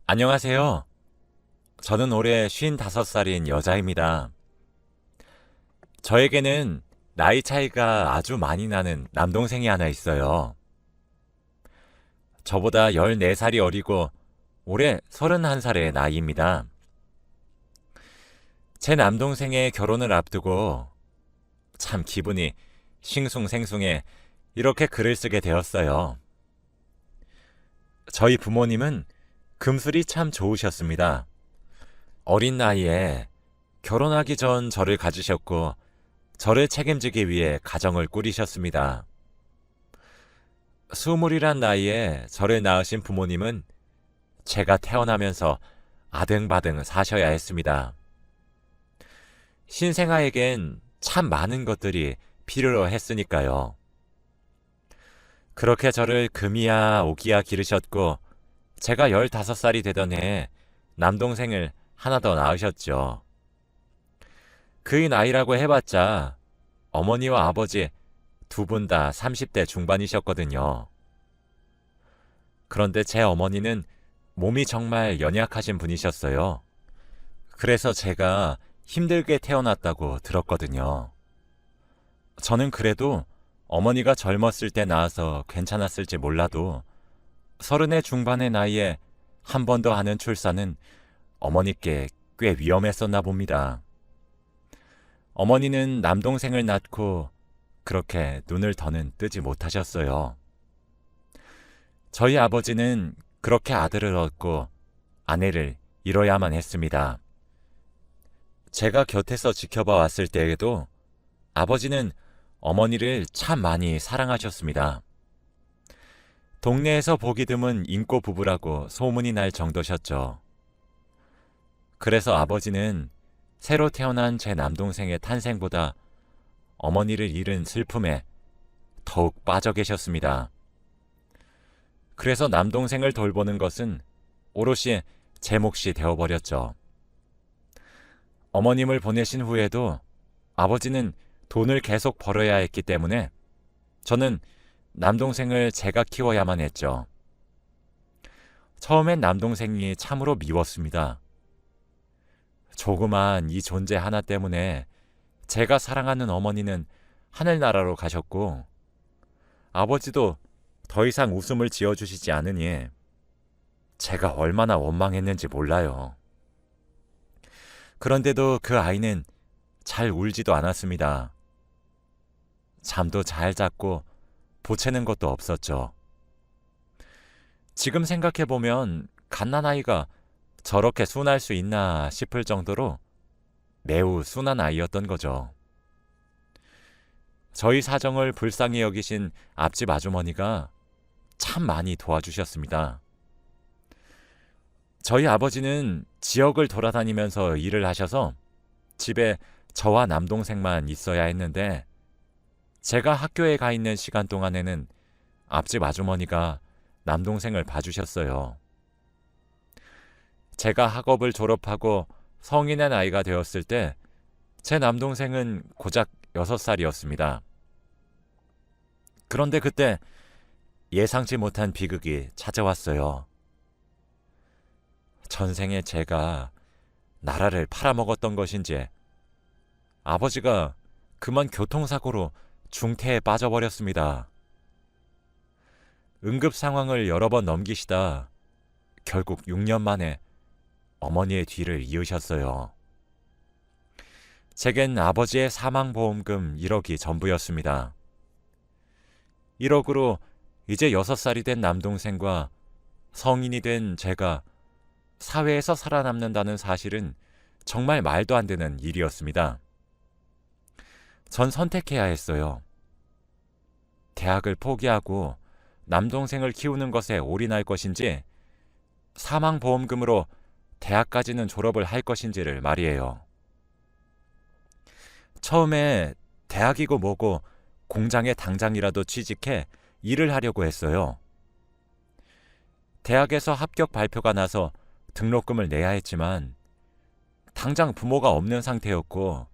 안녕하세요. 저는 올해 55살인 여자입니다. 저에게는 나이 차이가 아주 많이 나는 남동생이 하나 있어요. 저보다 14살이 어리고 올해 31살의 나이입니다. 제 남동생의 결혼을 앞두고 참 기분이 싱숭생숭해 이렇게 글을 쓰게 되었어요. 저희 부모님은 금술이 참 좋으셨습니다. 어린 나이에 결혼하기 전 저를 가지셨고 저를 책임지기 위해 가정을 꾸리셨습니다. 스물이란 나이에 저를 낳으신 부모님은 제가 태어나면서 아등바등 사셔야 했습니다. 신생아에겐 참 많은 것들이 필요로 했으니까요. 그렇게 저를 금이야 오기야 기르셨고 제가 15살이 되던 해에 남동생을 하나 더 낳으셨죠. 그의 나이라고 해봤자 어머니와 아버지 두 분 다 30대 중반이셨거든요. 그런데 제 어머니는 몸이 정말 연약하신 분이셨어요. 그래서 제가 힘들게 태어났다고 들었거든요. 저는 그래도 어머니가 젊었을 때 낳아서 괜찮았을지 몰라도 30의 중반의 나이에 한 번 더 하는 출산은 어머니께 꽤 위험했었나 봅니다. 어머니는 남동생을 낳고 그렇게 눈을 더는 뜨지 못하셨어요. 저희 아버지는 그렇게 아들을 얻고 아내를 잃어야만 했습니다. 제가 곁에서 지켜봐 왔을 때에도 아버지는 어머니를 참 많이 사랑하셨습니다. 동네에서 보기 드문 인꼬 부부라고 소문이 날 정도셨죠. 그래서 아버지는 새로 태어난 제 남동생의 탄생보다 어머니를 잃은 슬픔에 더욱 빠져 계셨습니다. 그래서 남동생을 돌보는 것은 오롯이 제 몫이 되어버렸죠. 어머님을 보내신 후에도 아버지는 돈을 계속 벌어야 했기 때문에 저는 남동생을 제가 키워야만 했죠. 처음엔 남동생이 참으로 미웠습니다. 조그만 이 존재 하나 때문에 제가 사랑하는 어머니는 하늘나라로 가셨고 아버지도 더 이상 웃음을 지어주시지 않으니 제가 얼마나 원망했는지 몰라요. 그런데도 그 아이는 잘 울지도 않았습니다. 잠도 잘 잤고 보채는 것도 없었죠. 지금 생각해보면 갓난아이가 저렇게 순할 수 있나 싶을 정도로 매우 순한 아이였던 거죠. 저희 사정을 불쌍히 여기신 앞집 아주머니가 참 많이 도와주셨습니다. 저희 아버지는 지역을 돌아다니면서 일을 하셔서 집에 저와 남동생만 있어야 했는데 제가 학교에 가 있는 시간 동안에는 앞집 아주머니가 남동생을 봐주셨어요. 제가 학업을 졸업하고 성인의 나이가 되었을 때 제 남동생은 고작 6살이었습니다. 그런데 그때 예상치 못한 비극이 찾아왔어요. 전생에 제가 나라를 팔아먹었던 것인지 아버지가 그만 교통사고로 중태에 빠져버렸습니다. 응급 상황을 여러 번 넘기시다 결국 6년 만에 어머니의 뒤를 이으셨어요. 제겐 아버지의 사망보험금 1억이 전부였습니다. 1억으로 이제 6살이 된 남동생과 성인이 된 제가 사회에서 살아남는다는 사실은 정말 말도 안 되는 일이었습니다. 전 선택해야 했어요. 대학을 포기하고 남동생을 키우는 것에 올인할 것인지 사망보험금으로 대학까지는 졸업을 할 것인지를 말이에요. 처음에 대학이고 뭐고 공장에 당장이라도 취직해 일을 하려고 했어요. 대학에서 합격 발표가 나서 등록금을 내야 했지만 당장 부모가 없는 상태였고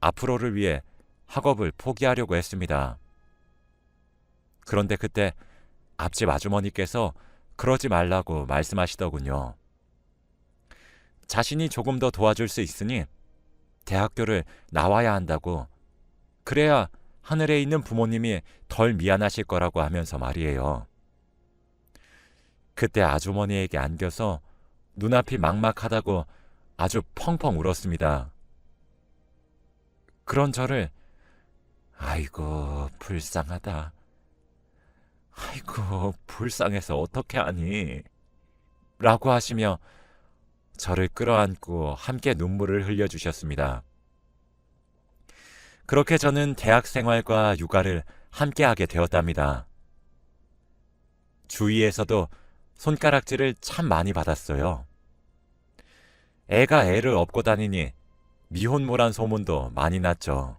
앞으로를 위해 학업을 포기하려고 했습니다. 그런데 그때 앞집 아주머니께서 그러지 말라고 말씀하시더군요. 자신이 조금 더 도와줄 수 있으니 대학교를 나와야 한다고, 그래야 하늘에 있는 부모님이 덜 미안하실 거라고 하면서 말이에요. 그때 아주머니에게 안겨서 눈앞이 막막하다고 아주 펑펑 울었습니다. 그런 저를 아이고 불쌍하다, 아이고 불쌍해서 어떻게 하니? 라고 하시며 저를 끌어안고 함께 눈물을 흘려주셨습니다. 그렇게 저는 대학 생활과 육아를 함께 하게 되었답니다. 주위에서도 손가락질을 참 많이 받았어요. 애가 애를 업고 다니니 미혼모란 소문도 많이 났죠.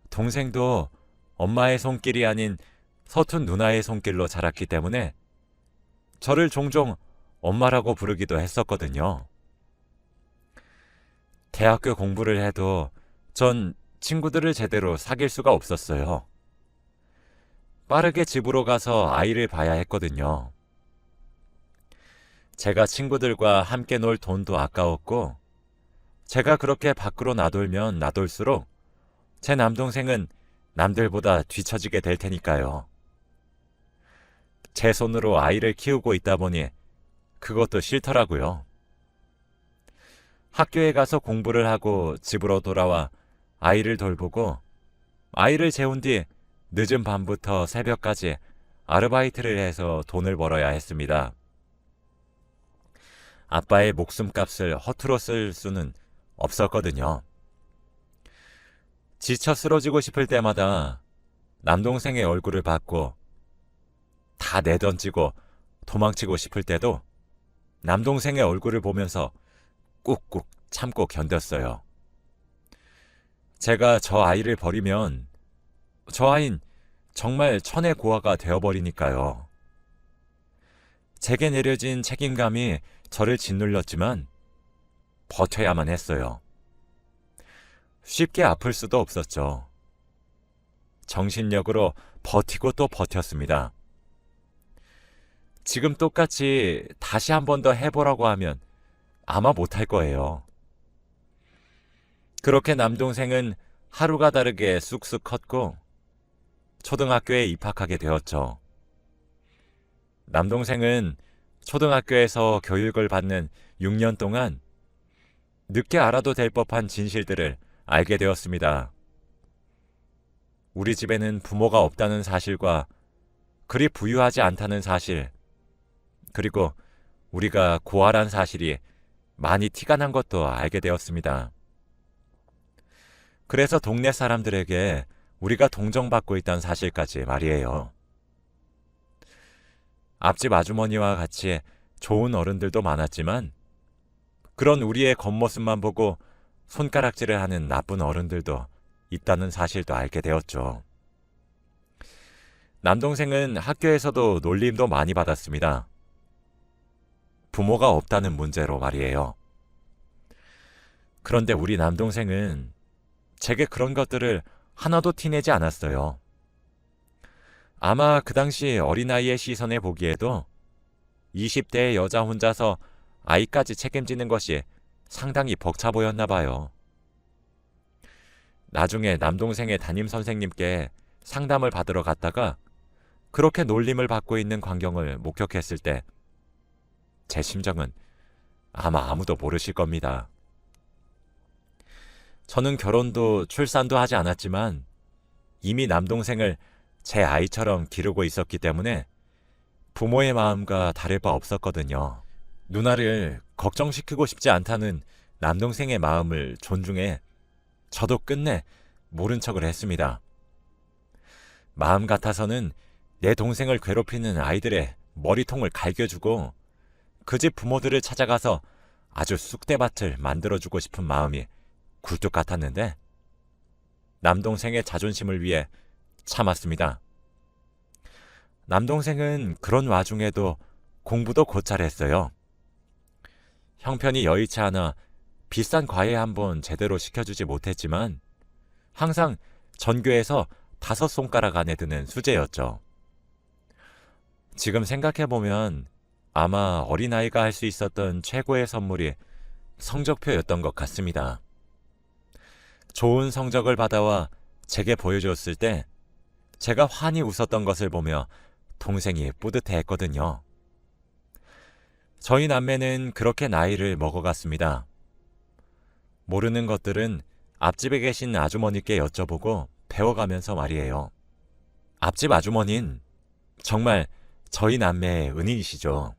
동생도 엄마의 손길이 아닌 서툰 누나의 손길로 자랐기 때문에 저를 종종 엄마라고 부르기도 했었거든요. 대학교 공부를 해도 전 친구들을 제대로 사귈 수가 없었어요. 빠르게 집으로 가서 아이를 봐야 했거든요. 제가 친구들과 함께 놀 돈도 아까웠고, 제가 그렇게 밖으로 나돌면 나돌수록 제 남동생은 남들보다 뒤처지게 될 테니까요. 제 손으로 아이를 키우고 있다 보니 그것도 싫더라고요. 학교에 가서 공부를 하고 집으로 돌아와 아이를 돌보고, 아이를 재운 뒤 늦은 밤부터 새벽까지 아르바이트를 해서 돈을 벌어야 했습니다. 아빠의 목숨값을 허투루 쓸 수는 없었거든요. 지쳐 쓰러지고 싶을 때마다 남동생의 얼굴을 받고, 다 내던지고 도망치고 싶을 때도 남동생의 얼굴을 보면서 꾹꾹 참고 견뎠어요. 제가 저 아이를 버리면 저 아이는 정말 천의 고아가 되어버리니까요. 제게 내려진 책임감이 저를 짓눌렀지만 버텨야만 했어요. 쉽게 아플 수도 없었죠. 정신력으로 버티고 또 버텼습니다. 지금 똑같이 다시 한 번 더 해보라고 하면 아마 못할 거예요. 그렇게 남동생은 하루가 다르게 쑥쑥 컸고 초등학교에 입학하게 되었죠. 남동생은 초등학교에서 교육을 받는 6년 동안 늦게 알아도 될 법한 진실들을 알게 되었습니다. 우리 집에는 부모가 없다는 사실과 그리 부유하지 않다는 사실, 그리고 우리가 고아란 사실이 많이 티가 난 것도 알게 되었습니다. 그래서 동네 사람들에게 우리가 동정받고 있다는 사실까지 말이에요. 앞집 아주머니와 같이 좋은 어른들도 많았지만 그런 우리의 겉모습만 보고 손가락질을 하는 나쁜 어른들도 있다는 사실도 알게 되었죠. 남동생은 학교에서도 놀림도 많이 받았습니다. 부모가 없다는 문제로 말이에요. 그런데 우리 남동생은 제게 그런 것들을 하나도 티내지 않았어요. 아마 그 당시 어린아이의 시선에 보기에도 20대의 여자 혼자서 아이까지 책임지는 것이 상당히 벅차 보였나 봐요. 나중에 남동생의 담임 선생님께 상담을 받으러 갔다가 그렇게 놀림을 받고 있는 광경을 목격했을 때 제 심정은 아마 아무도 모르실 겁니다. 저는 결혼도 출산도 하지 않았지만 이미 남동생을 제 아이처럼 기르고 있었기 때문에 부모의 마음과 다를 바 없었거든요. 누나를 걱정시키고 싶지 않다는 남동생의 마음을 존중해 저도 끝내 모른 척을 했습니다. 마음 같아서는 내 동생을 괴롭히는 아이들의 머리통을 갈겨주고 그 집 부모들을 찾아가서 아주 쑥대밭을 만들어주고 싶은 마음이 굴뚝 같았는데 남동생의 자존심을 위해 참았습니다. 남동생은 그런 와중에도 공부도 곧잘 했어요. 형편이 여의치 않아 비싼 과외 한번 제대로 시켜주지 못했지만 항상 전교에서 5손가락 안에 드는 수재였죠. 지금 생각해보면 아마 어린아이가 할 수 있었던 최고의 선물이 성적표였던 것 같습니다. 좋은 성적을 받아와 제게 보여줬을 때 제가 환히 웃었던 것을 보며 동생이 뿌듯해했거든요. 저희 남매는 그렇게 나이를 먹어갔습니다. 모르는 것들은 앞집에 계신 아주머니께 여쭤보고 배워가면서 말이에요. 앞집 아주머니는 정말 저희 남매의 은인이시죠.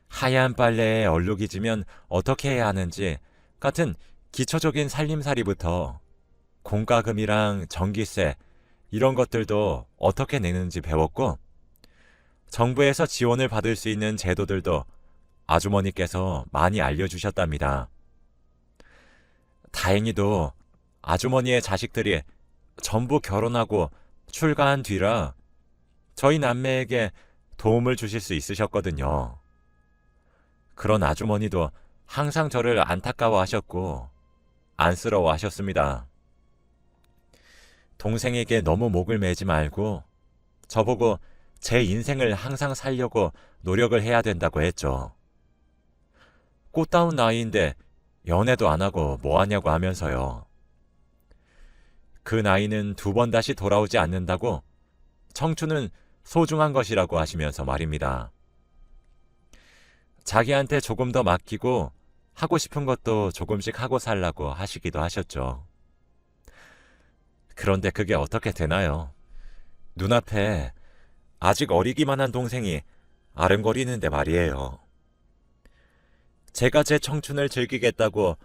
하얀 빨래에 얼룩이 지면 어떻게 해야 하는지 같은 기초적인 살림살이부터 공과금이랑 전기세 이런 것들도 어떻게 내는지 배웠고, 정부에서 지원을 받을 수 있는 제도들도 아주머니께서 많이 알려주셨답니다. 다행히도 아주머니의 자식들이 전부 결혼하고 출가한 뒤라 저희 남매에게 도움을 주실 수 있으셨거든요. 그런 아주머니도 항상 저를 안타까워하셨고 안쓰러워하셨습니다. 동생에게 너무 목을 매지 말고 저보고 제 인생을 항상 살려고 노력을 해야 된다고 했죠. 꽃다운 나이인데 연애도 안 하고 뭐 하냐고 하면서요. 그 나이는 두 번 다시 돌아오지 않는다고 청춘은 소중한 것이라고 하시면서 말입니다. 자기한테 조금 더 맡기고 하고 싶은 것도 조금씩 하고 살라고 하시기도 하셨죠. 그런데 그게 어떻게 되나요? 눈앞에 아직 어리기만 한 동생이 아른거리는데 말이에요. 제가 제 청춘을 즐기겠다고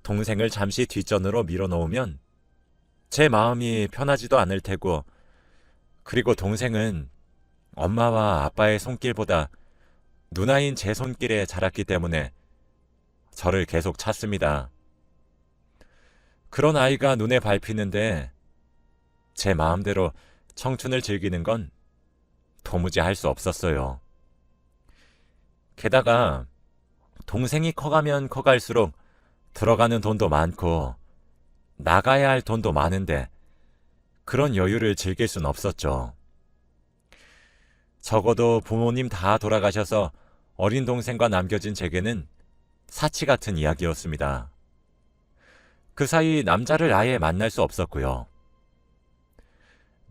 동생을 잠시 뒷전으로 밀어놓으면 제 마음이 편하지도 않을 테고, 그리고 동생은 엄마와 아빠의 손길보다 누나인 제 손길에 자랐기 때문에 저를 계속 찾습니다. 그런 아이가 눈에 밟히는데 제 마음대로 청춘을 즐기는 건 도무지 할 수 없었어요. 게다가 동생이 커가면 커갈수록 들어가는 돈도 많고 나가야 할 돈도 많은데 그런 여유를 즐길 순 없었죠. 적어도 부모님 다 돌아가셔서 어린 동생과 남겨진 제게는 사치 같은 이야기였습니다. 그 사이 남자를 아예 만날 수 없었고요.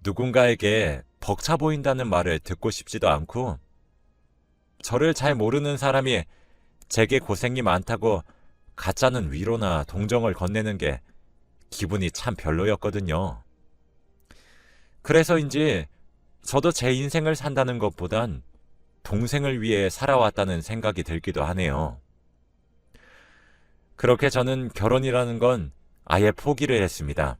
누군가에게 벅차 보인다는 말을 듣고 싶지도 않고, 저를 잘 모르는 사람이 제게 고생이 많다고 가짜는 위로나 동정을 건네는 게 기분이 참 별로였거든요. 그래서인지 저도 제 인생을 산다는 것보단 동생을 위해 살아왔다는 생각이 들기도 하네요. 그렇게 저는 결혼이라는 건 아예 포기를 했습니다.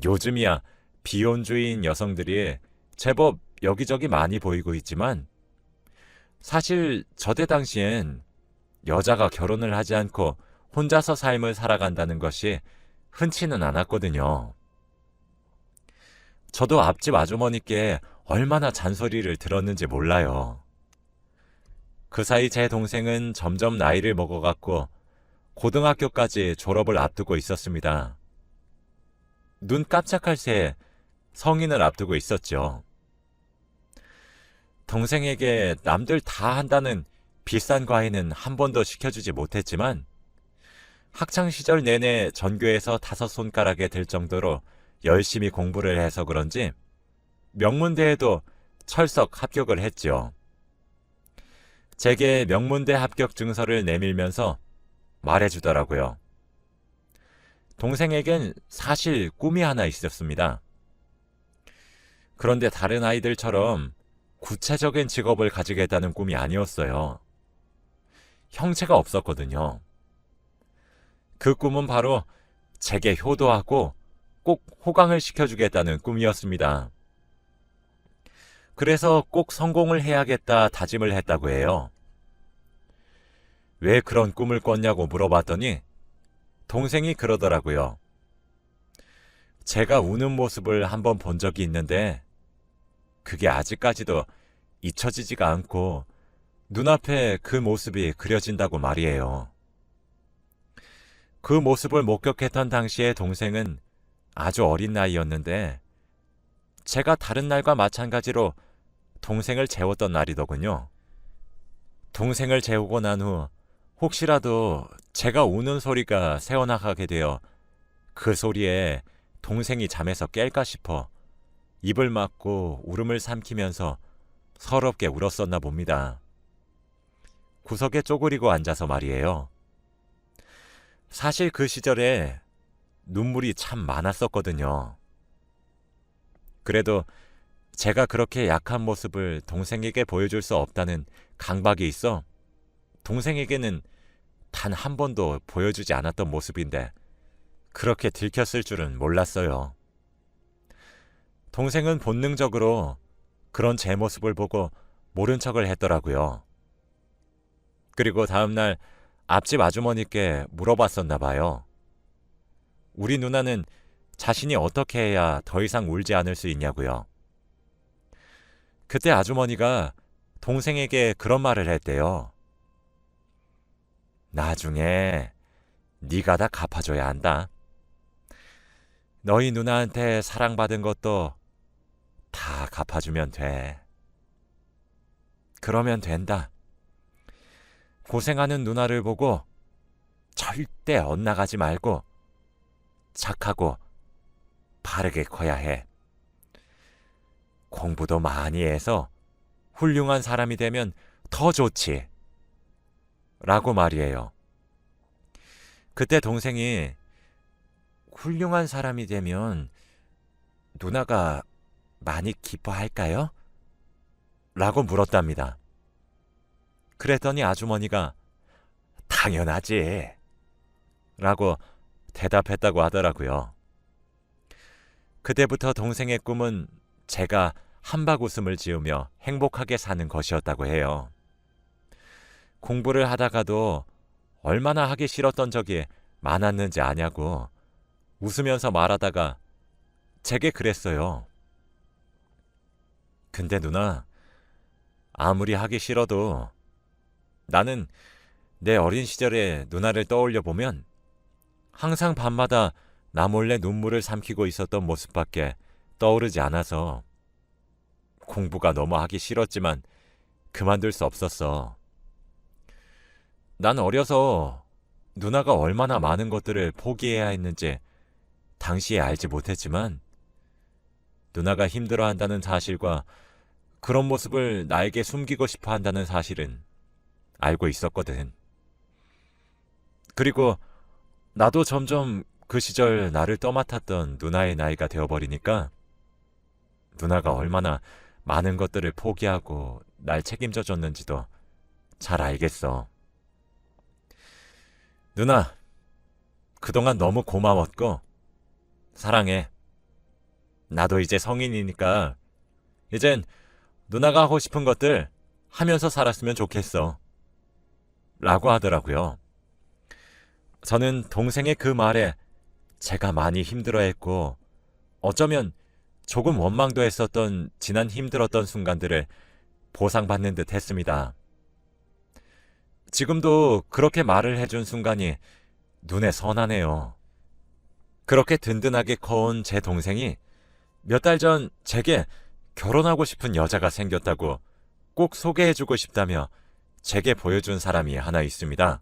요즘이야 비혼주의인 여성들이 제법 여기저기 많이 보이고 있지만, 사실 저때 당시엔 여자가 결혼을 하지 않고 혼자서 삶을 살아간다는 것이 흔치는 않았거든요. 저도 앞집 아주머니께 얼마나 잔소리를 들었는지 몰라요. 그 사이 제 동생은 점점 나이를 먹어갔고 고등학교까지 졸업을 앞두고 있었습니다. 눈 깜짝할 새에 성인을 앞두고 있었죠. 동생에게 남들 다 한다는 비싼 과외는 한 번도 시켜주지 못했지만, 학창시절 내내 전교에서 5손가락에 들 정도로 열심히 공부를 해서 그런지 명문대에도 철석 합격을 했지요. 제게 명문대 합격 증서를 내밀면서 말해주더라고요. 동생에겐 사실 꿈이 하나 있었습니다. 그런데 다른 아이들처럼 구체적인 직업을 가지겠다는 꿈이 아니었어요. 형체가 없었거든요. 그 꿈은 바로 제게 효도하고 꼭 호강을 시켜주겠다는 꿈이었습니다. 그래서 꼭 성공을 해야겠다 다짐을 했다고 해요. 왜 그런 꿈을 꿨냐고 물어봤더니 동생이 그러더라고요. 제가 우는 모습을 한번 본 적이 있는데 그게 아직까지도 잊혀지지가 않고 눈앞에 그 모습이 그려진다고 말이에요. 그 모습을 목격했던 당시에 동생은 아주 어린 나이였는데, 제가 다른 날과 마찬가지로 동생을 재웠던 날이더군요. 동생을 재우고 난 후 혹시라도 제가 우는 소리가 새어나가게 되어 그 소리에 동생이 잠에서 깰까 싶어 입을 막고 울음을 삼키면서 서럽게 울었었나 봅니다. 구석에 쪼그리고 앉아서 말이에요. 사실 그 시절에 눈물이 참 많았었거든요. 그래도 제가 그렇게 약한 모습을 동생에게 보여줄 수 없다는 강박이 있어 동생에게는 단 한 번도 보여주지 않았던 모습인데 그렇게 들켰을 줄은 몰랐어요. 동생은 본능적으로 그런 제 모습을 보고 모른 척을 했더라고요. 그리고 다음날 앞집 아주머니께 물어봤었나 봐요. 우리 누나는 자신이 어떻게 해야 더 이상 울지 않을 수 있냐고요. 그때 아주머니가 동생에게 그런 말을 했대요. 나중에 네가 다 갚아줘야 한다. 너희 누나한테 사랑받은 것도 다 갚아주면 돼. 그러면 된다. 고생하는 누나를 보고 절대 엇나가지 말고 착하고 바르게 커야 해. 공부도 많이 해서 훌륭한 사람이 되면 더 좋지. 라고 말이에요. 그때 동생이 훌륭한 사람이 되면 누나가 많이 기뻐할까요? 라고 물었답니다. 그랬더니 아주머니가 당연하지. 라고 대답했다고 하더라고요. 그때부터 동생의 꿈은 제가 한박 웃음을 지으며 행복하게 사는 것이었다고 해요. 공부를 하다가도 얼마나 하기 싫었던 적이 많았는지 아냐고 웃으면서 말하다가 제게 그랬어요. 근데 누나, 아무리 하기 싫어도 나는 내 어린 시절의 누나를 떠올려 보면 항상 밤마다 나 몰래 눈물을 삼키고 있었던 모습밖에 떠오르지 않아서 공부가 너무 하기 싫었지만 그만둘 수 없었어. 난 어려서 누나가 얼마나 많은 것들을 포기해야 했는지 당시에 알지 못했지만 누나가 힘들어한다는 사실과 그런 모습을 나에게 숨기고 싶어 한다는 사실은 알고 있었거든. 그리고 나도 점점 그 시절 나를 떠맡았던 누나의 나이가 되어버리니까 누나가 얼마나 많은 것들을 포기하고 날 책임져 줬는지도 잘 알겠어. 누나, 그동안 너무 고마웠고 사랑해. 나도 이제 성인이니까 이젠 누나가 하고 싶은 것들 하면서 살았으면 좋겠어. 라고 하더라고요. 저는 동생의 그 말에 제가 많이 힘들어했고 어쩌면 조금 원망도 했었던 지난 힘들었던 순간들을 보상받는 듯 했습니다. 지금도 그렇게 말을 해준 순간이 눈에 선하네요. 그렇게 든든하게 커온 제 동생이 몇 달 전 제게 결혼하고 싶은 여자가 생겼다고 꼭 소개해주고 싶다며 제게 보여준 사람이 하나 있습니다.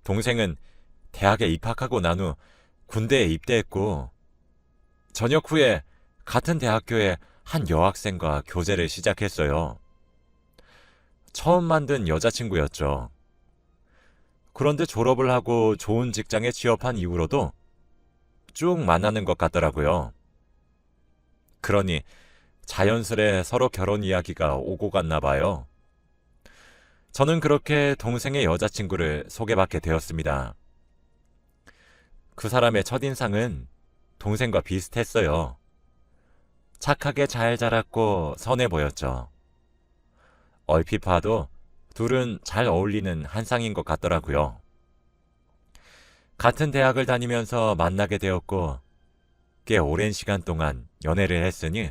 동생은 대학에 입학하고 난 후 군대에 입대했고 전역 후에 같은 대학교의 한 여학생과 교제를 시작했어요. 처음 만든 여자친구였죠. 그런데 졸업을 하고 좋은 직장에 취업한 이후로도 쭉 만나는 것 같더라고요. 그러니 자연스레 서로 결혼 이야기가 오고 갔나 봐요. 저는 그렇게 동생의 여자친구를 소개받게 되었습니다. 그 사람의 첫인상은 동생과 비슷했어요. 착하게 잘 자랐고 선해 보였죠. 얼핏 봐도 둘은 잘 어울리는 한 쌍인 것 같더라고요. 같은 대학을 다니면서 만나게 되었고 꽤 오랜 시간 동안 연애를 했으니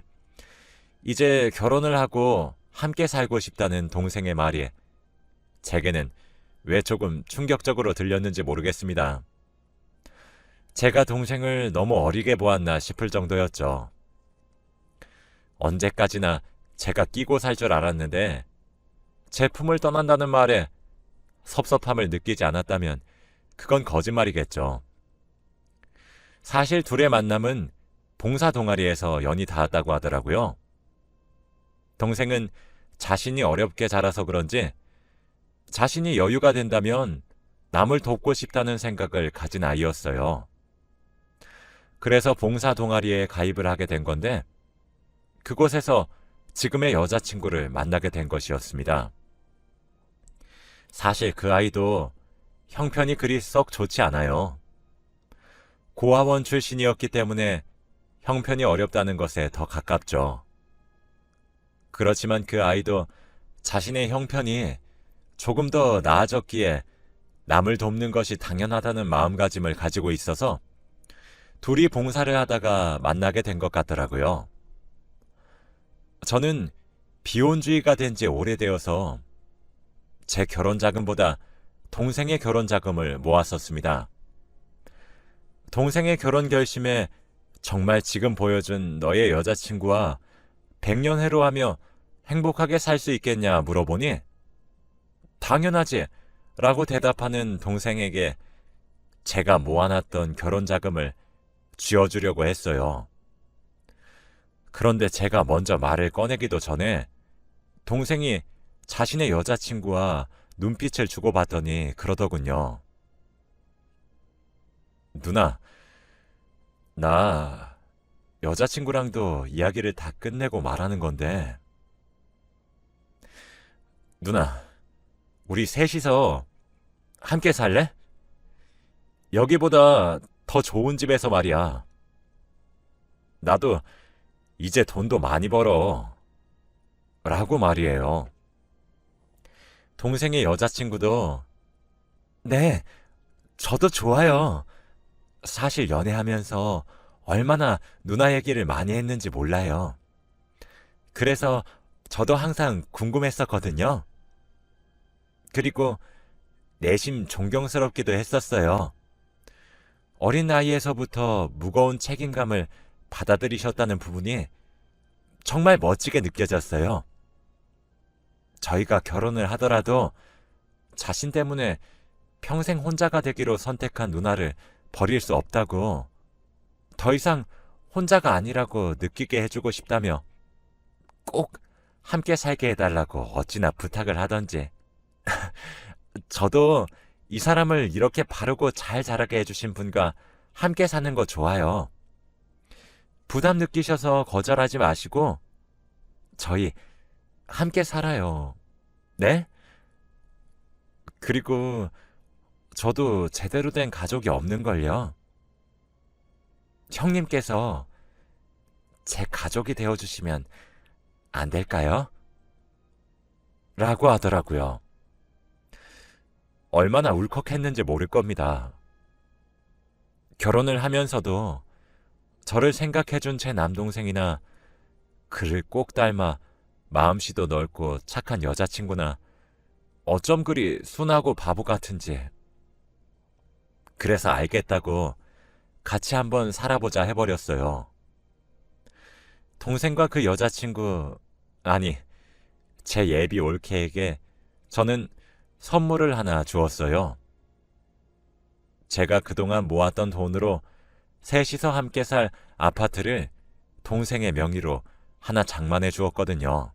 이제 결혼을 하고 함께 살고 싶다는 동생의 말이 제게는 왜 조금 충격적으로 들렸는지 모르겠습니다. 제가 동생을 너무 어리게 보았나 싶을 정도였죠. 언제까지나 제가 끼고 살 줄 알았는데 제 품을 떠난다는 말에 섭섭함을 느끼지 않았다면 그건 거짓말이겠죠. 사실 둘의 만남은 봉사 동아리에서 연이 닿았다고 하더라고요. 동생은 자신이 어렵게 자라서 그런지 자신이 여유가 된다면 남을 돕고 싶다는 생각을 가진 아이였어요. 그래서 봉사 동아리에 가입을 하게 된 건데 그곳에서 지금의 여자친구를 만나게 된 것이었습니다. 사실 그 아이도 형편이 그리 썩 좋지 않아요. 고아원 출신이었기 때문에 형편이 어렵다는 것에 더 가깝죠. 그렇지만 그 아이도 자신의 형편이 조금 더 나아졌기에 남을 돕는 것이 당연하다는 마음가짐을 가지고 있어서 둘이 봉사를 하다가 만나게 된 것 같더라고요. 저는 비혼주의가 된 지 오래되어서 제 결혼 자금보다 동생의 결혼 자금을 모았었습니다. 동생의 결혼 결심에 정말 지금 보여준 너의 여자친구와 백년해로 하며 행복하게 살 수 있겠냐 물어보니 당연하지 라고 대답하는 동생에게 제가 모아놨던 결혼 자금을 쥐어주려고 했어요. 그런데 제가 먼저 말을 꺼내기도 전에 동생이 자신의 여자친구와 눈빛을 주고받더니 그러더군요. 누나, 나 여자친구랑도 이야기를 다 끝내고 말하는 건데 누나, 우리 셋이서 함께 살래? 여기보다 더 좋은 집에서 말이야. 나도 이제 돈도 많이 벌어. 라고 말이에요. 동생의 여자친구도 네, 저도 좋아요. 사실 연애하면서 얼마나 누나 얘기를 많이 했는지 몰라요. 그래서 저도 항상 궁금했었거든요. 그리고 내심 존경스럽기도 했었어요. 어린 나이에서부터 무거운 책임감을 받아들이셨다는 부분이 정말 멋지게 느껴졌어요. 저희가 결혼을 하더라도 자신 때문에 평생 혼자가 되기로 선택한 누나를 버릴 수 없다고, 더 이상 혼자가 아니라고 느끼게 해주고 싶다며 꼭 함께 살게 해달라고 어찌나 부탁을 하던지. 저도 이 사람을 이렇게 바르고 잘 자라게 해주신 분과 함께 사는 거 좋아요. 부담 느끼셔서 거절하지 마시고 저희 함께 살아요. 네? 그리고 저도 제대로 된 가족이 없는걸요. 형님께서 제 가족이 되어주시면 안 될까요? 라고 하더라고요. 얼마나 울컥했는지 모를 겁니다. 결혼을 하면서도 저를 생각해준 제 남동생이나 그를 꼭 닮아 마음씨도 넓고 착한 여자친구나 어쩜 그리 순하고 바보 같은지. 그래서 알겠다고 같이 한번 살아보자 해버렸어요. 동생과 그 여자친구, 아니, 제 예비 올케에게 저는 선물을 하나 주었어요. 제가 그동안 모았던 돈으로 셋이서 함께 살 아파트를 동생의 명의로 하나 장만해 주었거든요.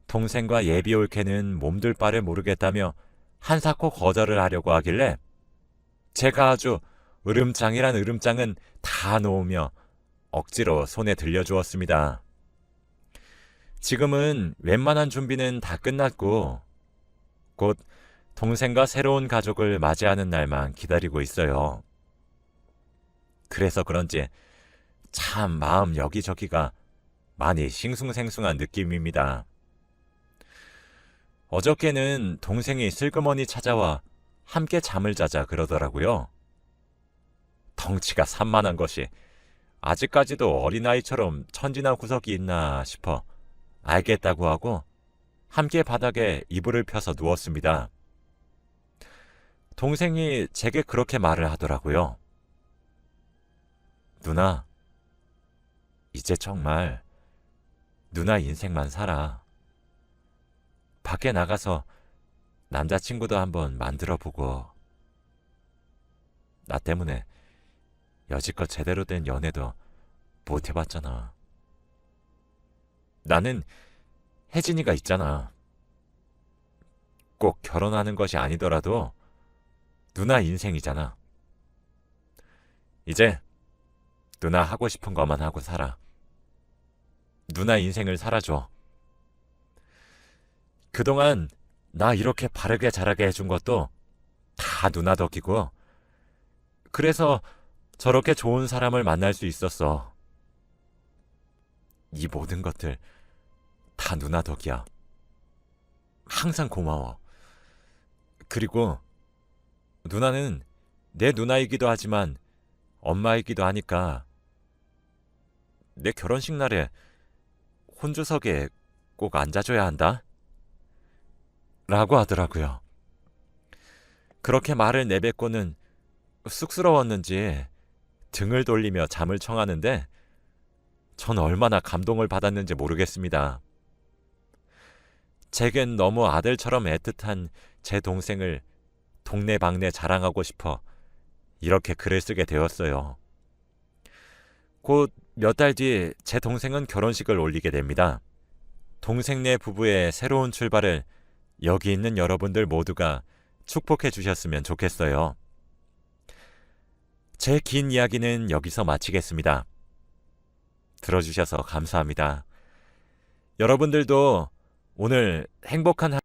동생과 예비 올케는 몸둘 바를 모르겠다며 한사코 거절을 하려고 하길래 제가 아주 으름장이란 으름장은 다 놓으며 억지로 손에 들려주었습니다. 지금은 웬만한 준비는 다 끝났고 곧 동생과 새로운 가족을 맞이하는 날만 기다리고 있어요. 그래서 그런지 참 마음 여기저기가 많이 싱숭생숭한 느낌입니다. 어저께는 동생이 슬그머니 찾아와 함께 잠을 자자 그러더라고요. 덩치가 산만한 것이 아직까지도 어린아이처럼 천진한 구석이 있나 싶어 알겠다고 하고 함께 바닥에 이불을 펴서 누웠습니다. 동생이 제게 그렇게 말을 하더라고요. 누나, 이제 정말 누나 인생만 살아. 밖에 나가서 남자친구도 한번 만들어보고. 나 때문에 여지껏 제대로 된 연애도 못 해봤잖아. 나는 혜진이가 있잖아. 꼭 결혼하는 것이 아니더라도 누나 인생이잖아. 이제 누나 하고 싶은 것만 하고 살아. 누나 인생을 살아줘. 그동안 나 이렇게 바르게 자라게 해준 것도 다 누나 덕이고, 그래서 저렇게 좋은 사람을 만날 수 있었어. 이 모든 것들 다 누나 덕이야. 항상 고마워. 그리고 누나는 내 누나이기도 하지만 엄마이기도 하니까 내 결혼식 날에 혼주석에 꼭 앉아줘야 한다? 라고 하더라고요. 그렇게 말을 내뱉고는 쑥스러웠는지 등을 돌리며 잠을 청하는데 전 얼마나 감동을 받았는지 모르겠습니다. 제겐 너무 아들처럼 애틋한 제 동생을 동네방네 자랑하고 싶어 이렇게 글을 쓰게 되었어요. 곧 몇 달 뒤 제 동생은 결혼식을 올리게 됩니다. 동생네 부부의 새로운 출발을 여기 있는 여러분들 모두가 축복해 주셨으면 좋겠어요. 제 긴 이야기는 여기서 마치겠습니다. 들어주셔서 감사합니다. 여러분들도 오늘 행복한